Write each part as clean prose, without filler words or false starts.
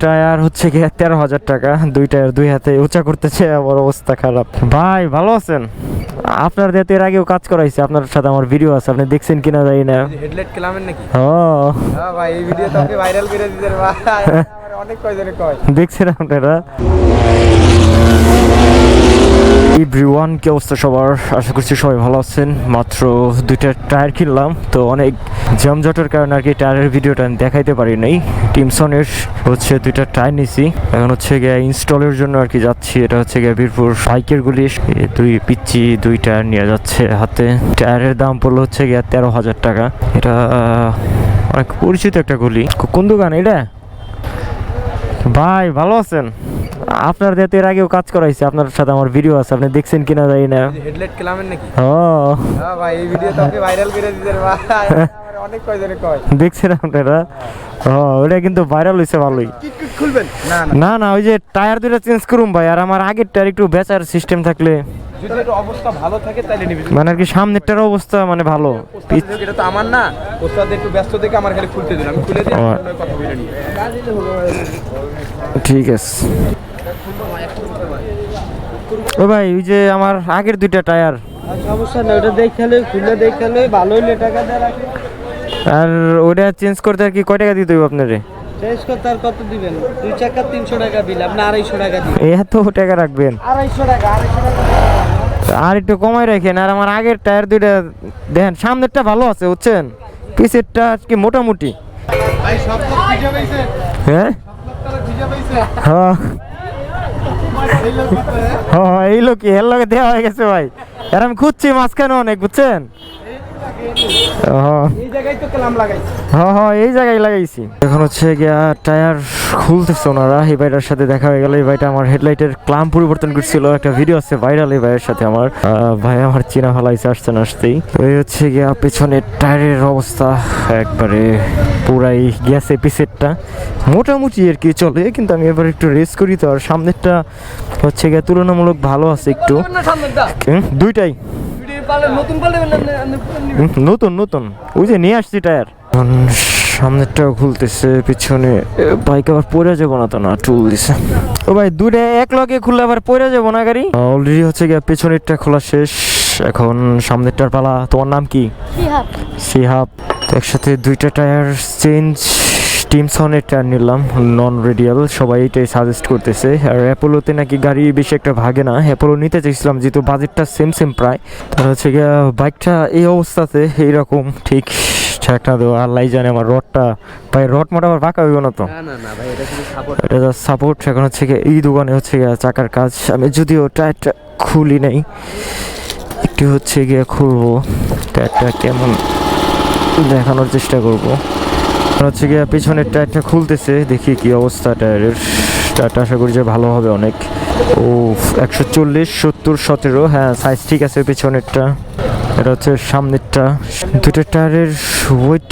Tyre হচ্ছে গিয়ে 13,000 টাকা। 2 টায়ার 2 হাতে উঁচা করতেছে, আমার অবস্থা খারাপ। ভাই ভালো আছেন? আপনার দিয়ে তো এর আগেও কাজ করাইছে, আপনার সাথে আমার ভিডিও আছে, আপনি দেখছেন কিনা জানি না। হেডলাইট ক্লামের নাকি? ও হ্যাঁ ভাই, এই ভিডিও তো আপনি ভাইরাল করে দিতেন ভাই। আমার অনেক কয়জনে কয়। দেখছেন আপনারা? এভরিওয়ান, কি অবস্থা সবার? আশা করছি সবাই ভালো আছেন। মাত্র 2টা টায়ার কিনলাম, তো অনেক জামজটের কারণে আর কি টায়ারের ভিডিওটা আমি দেখাইতে পারি নাই। টিমসনের হচ্ছে 2টা টায়ার নিছি, এখন হচ্ছে গিয়ে ইনস্টলের জন্য আর কি যাচ্ছি। এটা হচ্ছে গিয়ে বীরপুর বাইকের গুলি, 2 টায়ার নিয়ে যাচ্ছে হাতে। টায়ারের দাম পড়লো হচ্ছে গিয়ে 13,000 টাকা। এটা অনেক পরিচিত একটা গুলি। কোন দোকান এটা? ভাই ভালো আছেন? আপনার দিয়ে তো এর আগেও কাজ করাইছে, আপনার সাথে আমার ভিডিও আছে, আপনি দেখছেন কিনা জানি না। হেডলাইট ক্লামের নাকি? ও হ্যাঁ ভাই, এই ভিডিও তো আপনি ভাইরাল করে দিতেন ভাই। আমার অনেক কয়জনে কয়। দেখছেন আপনারা? ও ওটা কিন্তু ভাইরাল হয়েছে ভালোই। কিট খুলবেন? না না না না, ওই যে টায়ার 2টা চেঞ্জ করুন ভাই, আর আমার আগের টায়ার একটু বেচার সিস্টেম থাকলে, যদি একটু অবস্থা ভালো থাকে তাহলে নিবি। মানে আর কি সামনেরটার অবস্থা মানে ভালো। এটা তো আমার না, ওস্তাদ একটু ব্যস্ত থেকে আমার খালি খুলতে দিন, আমি খুলে দিই, ও। আপনার কথা বলে নিই। ঠিক আছে। ও ভাই, ওই যে আমার আগের 2টা টায়ার, সমস্যা নেই, ওটা দেখালে খুলে দেখালে ভালো হইলে টাকা দেওয়া রাখে। আর ওটা চেঞ্জ করতে আর কি কয় টাকা দিতে হবে আপনারে? চেঞ্জ করতে আর কত দিবেন? 2 চাকা 300 টাকা বিল, আপনি 250 টাকা দিবেন। এত টাকা রাখবেন? 250 টাকা। আর একটু কমাই রাখেন। আর আমার আগের টায়ার 2টা দেখেন, সামনেরটা ভালো আছে বুঝছেন, পিছেরটা কি মোটামুটি। ভাই সব লোক ভিজা পাইছে, হ্যাঁ তারা ভিজা পাইছে। হ্যাঁ এই লোক কথা, হ্যাঁ, এই লোক এর লগে দেওয়া হয়ে গেছে ভাই। আর আমি খুঁজছি মাঝখানে অনেক, বুঝছেন? হ্যাঁ এই জায়গায় তো কালাম লাগাইছে। হ্যাঁ হ্যাঁ, এই জায়গায় লাগাইছি। এখন হচ্ছে গিয়া টায়ার খুলতেছে ওনারা। এই ভাইটার সাথে দেখা হয়ে গেল। এই ভাইটা আমার হেডলাইটের ক্লাম পরিবর্তন করছিল, একটা ভিডিও আছে ভাইরাল এই ভাইয়ের সাথে আমার। ভাই আমার চিনা ফেলাইছে আসতে না আসতেই। ওই হচ্ছে গিয়া পেছনের টায়ারের অবস্থা একবারে পুরাই গেছে। পিছেরটা মোটামুটি আর কি চলে, কিন্তু আমি এবার একটু রেস করি তো। আর সামনেরটা হচ্ছে গিয়া তুলনামূলক ভালো আছে একটু। দুইটাই নতুন পালে নতুন নতুন, ওই যে নিয়ে আসছি টায়ার। সামনেরটাও খুলতেছে, পিছনে বাইক আবার পড়ে যাবো না তো? না, টুল দিছে। ও ভাই, 2টা এক লগে খুললে আবার পড়ে যাবো না গাড়ি? অলরেডি হচ্ছে গিয়ে পেছনেরটা খোলা শেষ, এখন সামনেরটার পালা। তোমার নাম কি? সিহাব। তো একসাথে 2টা টায়ার চেঞ্জ। টিমসনের টায়ার নিলাম, নন রেডিয়াল। সবাই এটাই সাজেস্ট করতেছে। আর অ্যাপোলোতে নাকি গাড়ি বেশি একটা ভাগে না। অ্যাপোলো নিতে চাইছিলাম, যেহেতু বাজেটটা সেম সেম প্রায়। তার হচ্ছে গিয়ে বাইকটা এই অবস্থাতে এইরকম ঠিক ঠেকনা দেবো আল্লাহ জানে। আমার রডটা ভাই, রড মোটা আবার বাঁকা হইব না তো? না না না ভাই, এটা শুধু সাপোর্ট। এটা জাস্ট সাপোর্ট। এখন হচ্ছে গিয়ে এই দোকানে হচ্ছে গিয়ে চাকার কাজ। আমি যদিও টায়ারটা খুলি নাই, একটু হচ্ছে গিয়ে খুলবো। টায়ারটা কেমন দেখানোর চেষ্টা করবো। হচ্ছে গিয়ে পিছনের টায়ারটা খুলতেছে, দেখি কি অবস্থা টায়ারের। টায়ারটা আশা করি যে ভালো হবে অনেক। ও 140, 70, 17, হ্যাঁ সাইজ ঠিক আছে পিছনেরটা। এটা হচ্ছে সামনেরটা। 2টা টায়ারের ওয়েট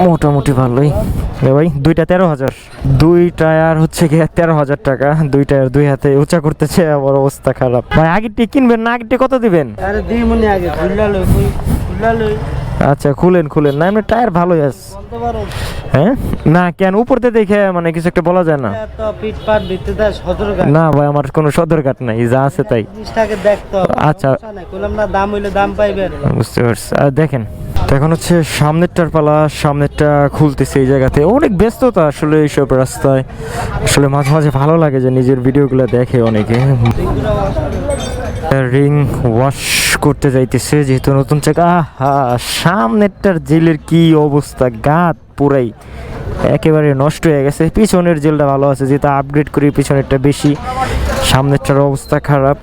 মোটামুটি ভালোই। ভাই 2টা 13,000। 2 টায়ার হচ্ছে গিয়ে 13,000 টাকা। 2 টায়ার 2 হাতে উঁচা করতেছে, আমার অবস্থা খারাপ। ভাই আগেরটি কিনবেন না? আগেরটি কত দিবেন? আরে দিই মনে আগে খুললা লই। আচ্ছা খুলেন খুলেন। না এমনি টায়ার ভালোই আছে। বলতে পারো হ্যাঁ না, কেন উপরতে দেখে মানে কিছু একটা বলা যায় না? এত পিট পাট দিতে দা 17 টাকা। না ভাই, আমার কোনো সদর কাট নাই, যা আছে তাই। জিনিসটাকে দেখতো। আচ্ছা কইলাম না, দাম হইলে দাম পাইবেন। বুঝতে পারছি। আর দেখেন, তো এখন হচ্ছে সামনেরটার পালা। সামনেরটা খুলতেছে এই জায়গাতে। অনেক ব্যস্ততা আসলে এইসব রাস্তায়। আসলে মাঝে মাঝে ভালো লাগে যে নিজের ভিডিওগুলো দেখে অনেকে। রিং ওয়াশ করতে যাইতেছে, যেহেতু নতুন চাকা। সামনেরটার জেলের কি অবস্থা, গাত পুরাই একেবারে নষ্ট হয়ে গেছে। পিছনের জেলটা ভালো আছে, যেহেতু আপগ্রেড করি পিছনেরটা বেশি। সামনেরটার অবস্থা খারাপ।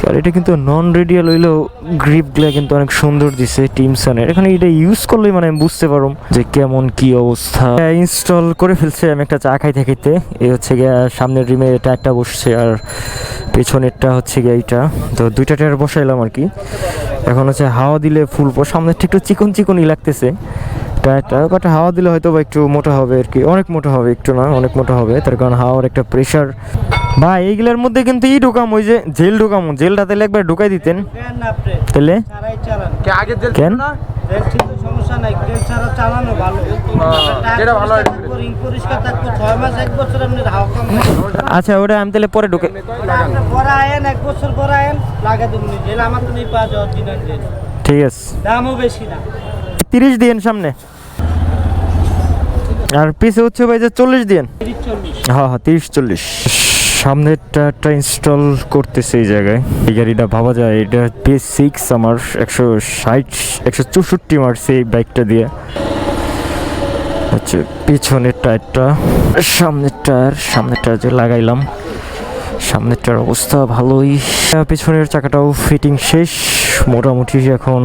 আর এটা কিন্তু নন রেডিয়াল হইলেও গ্রিপগুলো কিন্তু অনেক সুন্দর দিছে টিমসনের। এখানে এটা ইউজ করলেই মানে আমি বুঝতে পারুম যে কেমন কি অবস্থা। ইনস্টল করে ফেলছে আমি একটা চা খাইতে খাইতে। এই হচ্ছে গিয়ে সামনের রিমে টায়ারটা বসছে, আর পেছনেরটা হচ্ছে গিয়ে এইটা। তো 2টা টায়ার বসাইলাম আর কি। এখন হচ্ছে হাওয়া দিলে ফুলবো। সামনেরটা একটু চিকন চিকনই লাগতেছে। টায়ারটা কটা হাওয়া দিলে হয়তো বা একটু মোটা হবে আর কি, অনেক মোটা হবে, একটু না অনেক মোটা হবে, তার কারণ হাওয়ার একটা প্রেশার। ভাই এইগুলোর মধ্যে কিন্তু ঢুকাম, ওই যে জেল ঢুকাম, জেলটা তাহলে একবার ঢুকাই দিতেন তাহলে। কে আগে জেল কেন? ছিল না? সমস্যা নাই, তেল ছাড়া চালানো ভালো। যেটা ভালো হয়। রিং পরিষ্কার থাকতো 6 মাস 1 বছর আপনি হাওয়া কম লাগে। আচ্ছা ওটা আমি তাহলে পরে ঢুকে। আপনি পরে আয়েন 1 বছর পরে আয়েন লাগা দেবেন জেল, আমার তো নেই পাওয়া যায় অরিজিনাল জেল, ঠিক আছে, দামও বেশি না। 30 দিন সামনে, আর পিছে হচ্ছে ভাই যে 40 দিন। 30-40 হ্যাঁ হ্যাঁ 30-40। সামনেরটা ইনস্টল করতেছে এই জায়গায়। এই গাড়িটা ভাবা যায় এটা PS6, আমার 160-164 মারছে এই বাইকটা দিয়ে। হচ্ছে পিছনের টায়ারটা, সামনের টায়ার যে লাগাইলাম, সামনেরটার অবস্থা ভালোই। পিছনের চাকাটাও ফিটিং শেষ মোটামুটি। এখন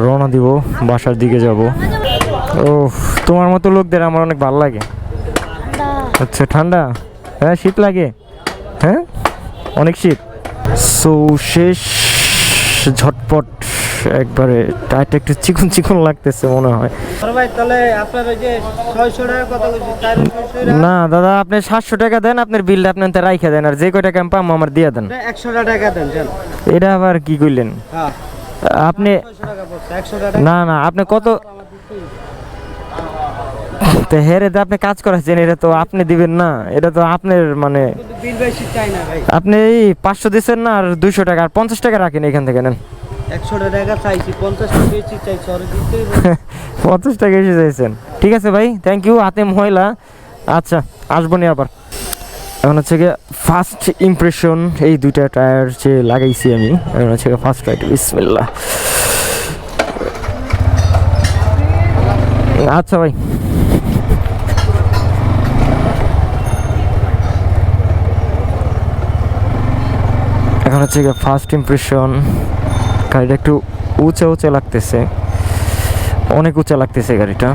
রওনা দিব, বাসার দিকে যাব। ও তোমার মতো লোকদের আমার অনেক ভালো লাগে। আচ্ছা ঠান্ডা, হ্যাঁ শীত লাগে, হ্যাঁ অনেক শীত। সো শেষ ঝটপট একবারে, টায়ারটা একটু চিকন চিকন লাগতেছে মনে হয়। বড় ভাই তাহলে আপনার ওই যে 600 টাকার কথা বলছি, তার 600 টাকা না দাদা আপনি 700 টাকা দেন, আপনার বিলটা আপনি তো রাইখা দেন, আর যে কয় টাকা আমি পাম আমার দিয়ে দেন। 100 টাকা দেন জান। এটা আবার কি কইলেন হ্যাঁ আপনি? 600 টাকা পড়ছে, 100 টাকা না না আপনি কত তো হেরে আপনি কাজ করাচ্ছেন, এটা তো আপনি দিবেন না, এটা তো আপনার মানে বিল বেশি চাই না ভাই। আপনি এই 500 দিচ্ছেন না, আর 200 টাকা আর 50 টাকা রাখেন এখান থেকে নেন। 100 টাকা চাইছি, 50 টাকা বেশি চাইছি, আর দিতেই 50 টাকা এসে চাইছেন, ঠিক আছে ভাই, থ্যাংক ইউ। হাতে ময়লা, আচ্ছা আসবো নি আবার। এখন হচ্ছে গিয়ে ফার্স্ট ইমপ্রেশন, এই দুইটা টায়ার যে লাগাইছি আমি, এখন হচ্ছে গিয়ে ফার্স্ট রাইড। বিসমিল্লাহ। আচ্ছা ভাই, এখন হচ্ছে গিয়ে ফার্স্ট ইমপ্রেশন। গাড়িটা একটু উঁচা লাগতেছে, অনেক উঁচা লাগতেছে গাড়িটা।